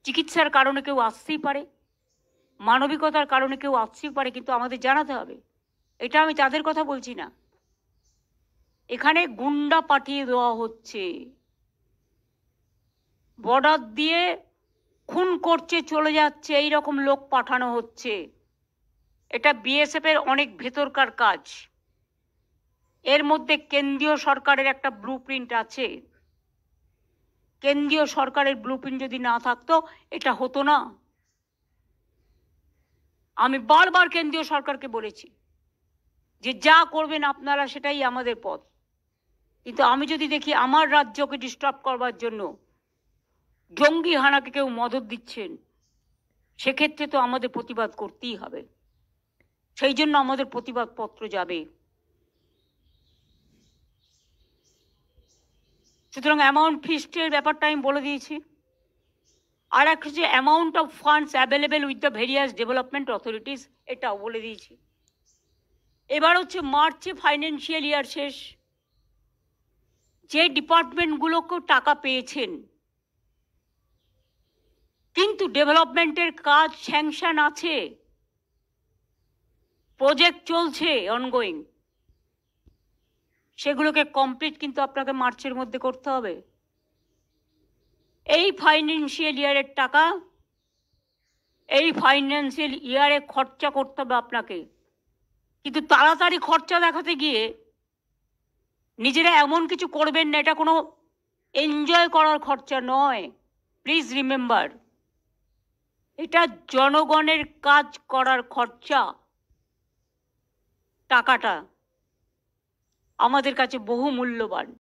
চিকিৎসার কারণে কেউ আসতেই পারে, মানবিকতার কারণে কেউ আসতেই পারে, কিন্তু আমাদের জানাতে হবে। এটা আমি তাদের কথা বলছি না। এখানে গুন্ডা পাঠিয়ে দেওয়া হচ্ছে, বর্ডার দিয়ে খুন করছে, চলে যাচ্ছে, এই রকম লোক পাঠানো হচ্ছে। এটা বিএসএফ এর অনেক ভেতরকার কাজ। এর মধ্যে কেন্দ্রীয় সরকারের একটা ব্লুপ্রিন্ট আছে। কেন্দ্রীয় সরকারের ব্লুপ্রিন্ট যদি না থাকতো এটা হতো না। আমি বারবার কেন্দ্রীয় সরকারকে বলেছি যে যা করবেন আপনারা সেটাই আমাদের পথ, কিন্তু আমি যদি দেখি আমার রাজ্যকে ডিস্টার্ব করবার জন্য জঙ্গি হানাকে কেউ মদত দিচ্ছেন, সেক্ষেত্রে তো আমাদের প্রতিবাদ করতেই হবে। সেই জন্য আমাদের প্রতিবাদপত্র যাবে। সুতরাং অ্যামাউন্ট ফিস্টের ব্যাপারটা আমি বলে দিয়েছি। আর একটা যে amount of funds available with the various development authorities, এটাও বলে দিয়েছি। এবার হচ্ছে মার্চে ফাইন্যান্সিয়াল ইয়ার শেষ। যে ডিপার্টমেন্টগুলোকেও টাকা পেয়েছেন কিন্তু ডেভেলপমেন্টের কাজ স্যাংশন আছে, প্রজেক্ট চলছে অনগোয়িং, সেগুলোকে কমপ্লিট কিন্তু আপনাকে মার্চের মধ্যে করতে হবে। এই ফাইন্যান্সিয়াল ইয়ারের টাকা এই ফাইন্যান্সিয়াল ইয়ারে খরচা করতে হবে আপনাকে, কিন্তু তাড়াতাড়ি খরচা দেখাতে গিয়ে নিজেরা এমন কিছু করবেন না, এটা কোনো এনজয় করার খরচা নয়। প্লিজ রিমেম্বার, এটা জনগণের কাজ করার খরচা। টাকাটা আমাদের কাছে বহু মূল্যবান।